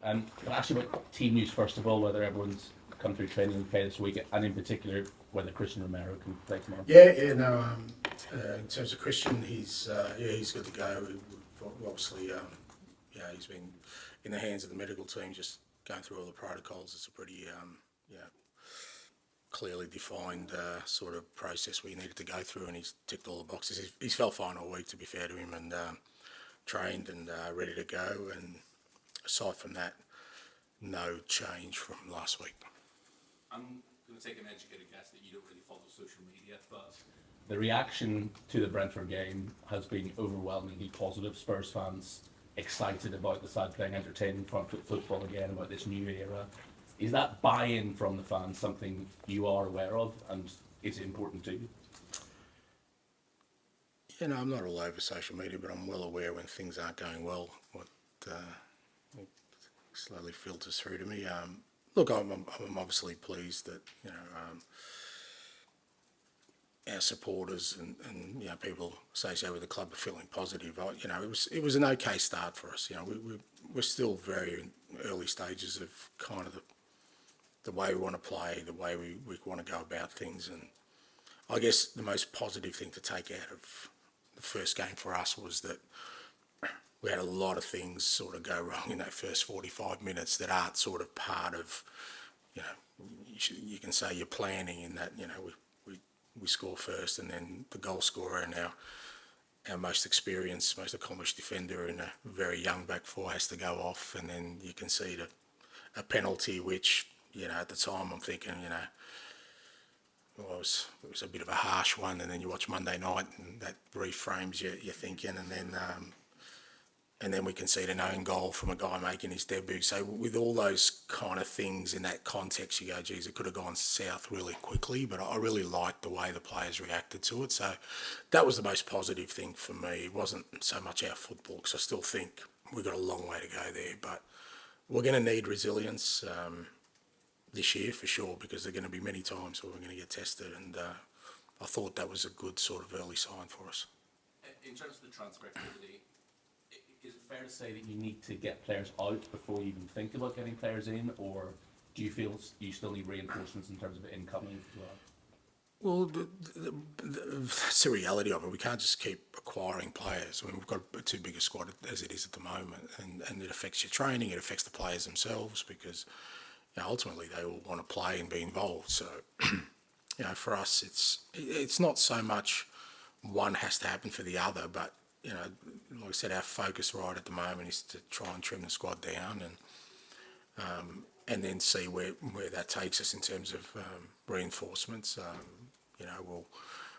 Can I ask you about team news first of all, whether everyone's come through training and play this week, and in particular whether Christian Romero can play tomorrow? No. In terms of Christian, he's good to go. Obviously, he's been in the hands of the medical team, just going through all the protocols. It's a pretty, clearly defined sort of process we needed to go through, and he's ticked all the boxes. He's felt fine all week, to be fair to him, and trained and ready to go. And aside from that, no change from last week. I'm going to take an educated guess that you don't really follow social media, but the reaction to the Brentford game has been overwhelmingly positive. Spurs fans excited about the side playing entertaining front foot football again, about this new era. Is that buy-in from the fans something you are aware of, and is it important to you? I'm not all over social media, but I'm well aware when things aren't going well, what slowly filters through to me. Look, I'm obviously pleased that our supporters and people associated with the club are feeling positive. It was an okay start for us. We're still very early stages of kind of the way we want to play, the way we want to go about things, and I guess the most positive thing to take out of the first game for us was that we had a lot of things sort of go wrong in that first 45 minutes that aren't sort of part of, you can say you're planning in that, we score first, and then the goal scorer and our most experienced, most accomplished defender in a very young back four has to go off, and then you concede a penalty, which, at the time I'm thinking, well, it was a bit of a harsh one, and then you watch Monday night and that reframes your thinking, and then we concede an own goal from a guy making his debut. So with all those kind of things in that context, you go, geez, it could have gone south really quickly, but I really liked the way the players reacted to it. So that was the most positive thing for me. It wasn't so much our football, because I still think we've got a long way to go there, but we're going to need resilience this year for sure, because there are going to be many times where we're going to get tested, and I thought that was a good sort of early sign for us. In terms of the transfer activity, is it fair to say that you need to get players out before you even think about getting players in, or do you feel you still need reinforcements in terms of incoming as well? Well, that's the reality of it. We can't just keep acquiring players. I mean, we've got too big a squad as it is at the moment, and it affects your training, it affects the players themselves, because ultimately they all want to play and be involved. So, for us, it's not so much one has to happen for the other, but like I said, our focus right at the moment is to try and trim the squad down, and then see where that takes us in terms of reinforcements.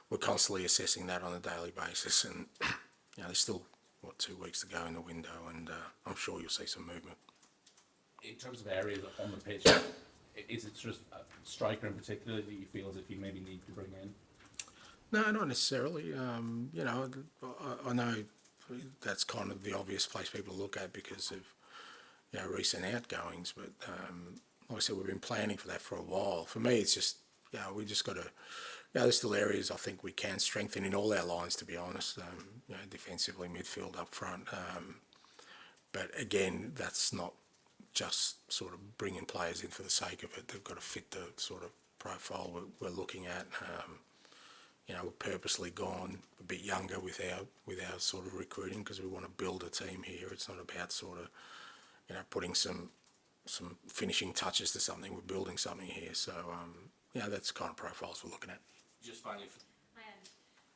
We're constantly assessing that on a daily basis, and there's still 2 weeks to go in the window, and I'm sure you'll see some movement. In terms of areas on the pitch, is it just a striker in particular that you feel as if you maybe need to bring in? No, not necessarily. I know that's kind of the obvious place people look at because of recent outgoings, but like I said, we've been planning for that for a while. For me, it's just we just got to. There's still areas I think we can strengthen in all our lines, to be honest. Defensively, midfield, up front. But again, that's not just sort of bringing players in for the sake of it. They've got to fit the sort of profile we're looking at. We've purposely gone a bit younger with our sort of recruiting, because we want to build a team here. It's not about sort of putting some finishing touches to something. We're building something here. So that's the kind of profiles we're looking at. Just finally,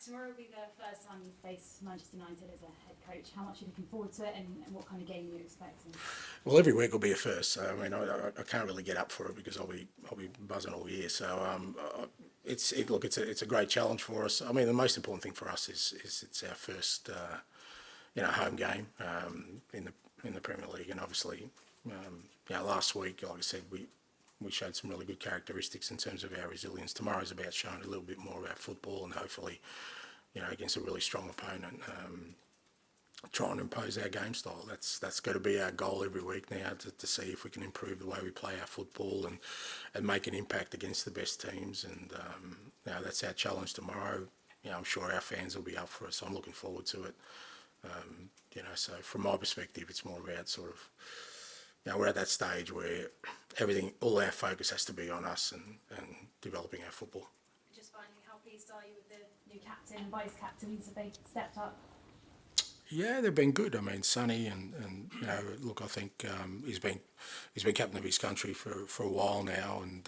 tomorrow will be the first time you face Manchester United as a head coach. How much are you looking forward to it, and what kind of game are you expecting? Well, every week will be a first. So, I mean, I can't really get up for it because I'll be buzzing all year. So it's a great challenge for us. I mean, the most important thing for us is it's our first home game in the Premier League, and obviously last week, like I said, we showed some really good characteristics in terms of our resilience. Tomorrow's about showing a little bit more about football, and hopefully, against a really strong opponent, try and impose our game style. That's got to be our goal every week now, to see if we can improve the way we play our football and make an impact against the best teams. And that's our challenge tomorrow. I'm sure our fans will be up for it, so I'm looking forward to it. So from my perspective, it's more about sort of we're at that stage where all our focus has to be on us and developing our football. Just finally, how pleased are you with the new captain and vice captains? Have they stepped up? Yeah, they've been good. I mean, Sonny and look, I think he's been captain of his country for a while now, and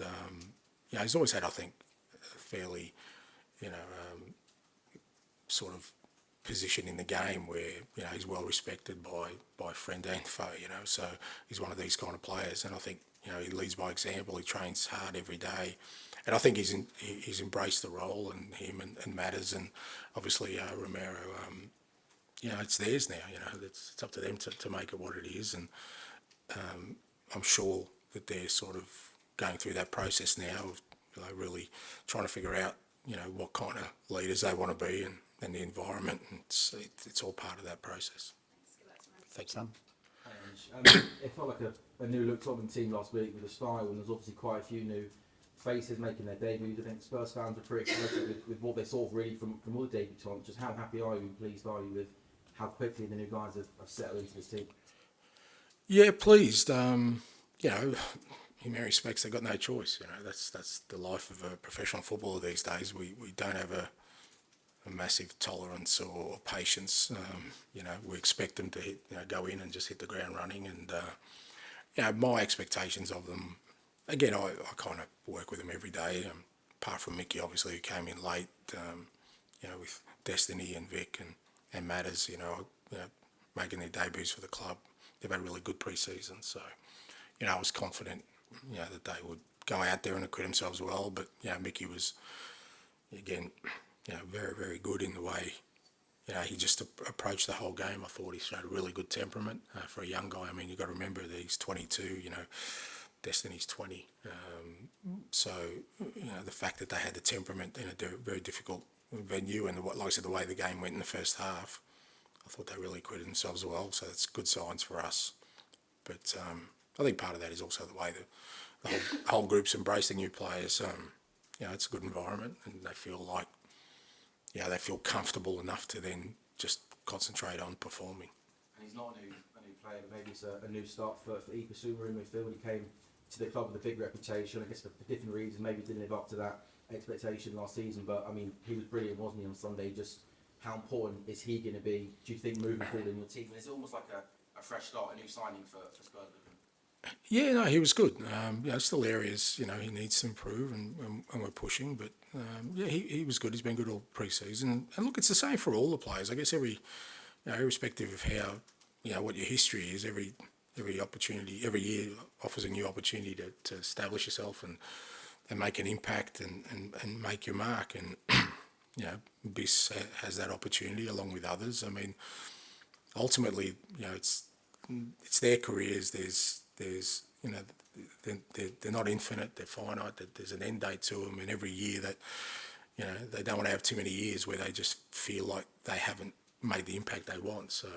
he's always had, I think, a fairly, sort of position in the game where he's well respected by friend and foe. So he's one of these kind of players, and I think he leads by example. He trains hard every day, and I think he's embraced the role, and him and Matters, and obviously Romero. It's theirs now. It's up to them to make it what it is, and I'm sure that they're sort of going through that process now of really trying to figure out what kind of leaders they want to be and the environment, and it's all part of that process. Thanks, Sam. It felt like a new look Tottenham team last week with a style, and there's obviously quite a few new faces making their debuts. I think Spurs fans are pretty excited with what they saw really from all the debutants. Just how happy are you, pleased are you with how quickly the new guys have settled into this team? Yeah, pleased. In many respects, they've got no choice. That's the life of a professional footballer these days. We don't have a massive tolerance or patience. We expect them to go in and just hit the ground running. And my expectations of them, again, I kind of work with them every day. Apart from Mickey, obviously, who came in late. With Destiny and Vic and Matters, making their debuts for the club. They've had a really good pre-season, so I was confident that they would go out there and acquit themselves well. But Mickey was again very, very good in the way he just approached the whole game. I thought he showed a really good temperament for a young guy. I mean, you've got to remember that he's 22. Destiny's 20. So the fact that they had the temperament in a very difficult venue, and like I said, the way the game went in the first half, I thought they really acquitted themselves well. So that's good signs for us. But I think part of that is also the way the whole group's embraced the new players. It's a good environment, and they feel like they feel comfortable enough to then just concentrate on performing. And he's not a new player, but maybe it's a new start for Ikasuma in midfield. He came to the club with a big reputation, I guess for different reasons. Maybe didn't live up to that expectation last season, but I mean, he was brilliant, wasn't he, on Sunday? Just how important is he going to be, do you think, moving forward in your team? And is it almost like a fresh start, a new signing for Spurs? Yeah, no, he was good. Still areas he needs to improve, and we're pushing. But he was good. He's been good all pre-season. And look, it's the same for all the players. I guess irrespective of how what your history is, every opportunity, every year offers a new opportunity to establish yourself and make an impact and make your mark. And Biss has that opportunity along with others. I mean, ultimately, it's their careers. There's they're not infinite. They're finite. There's an end date to them, and every year that they don't want to have too many years where they just feel like they haven't made the impact they want. So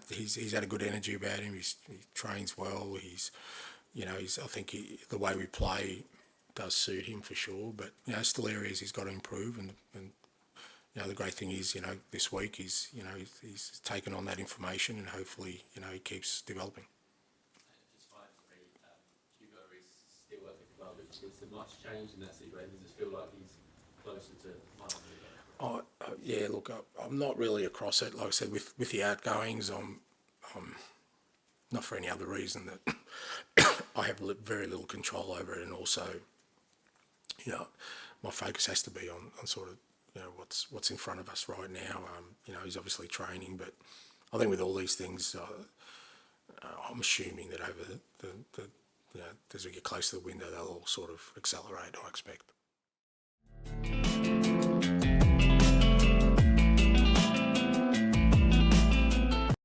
he's had a good energy about him. He trains well. I think the way we play does suit him for sure. But still areas he's got to improve. And the great thing is this week he's taken on that information, and hopefully he keeps developing. Is there much change in that situation? Does it feel like he's closer to Yeah, look, I'm not really across it. Like I said, with the outgoings, I'm not for any other reason that I have very little control over it, and also, my focus has to be on sort of what's in front of us right now. He's obviously training, but I think with all these things, I'm assuming that over as we get close to the window, they'll all sort of accelerate, I expect.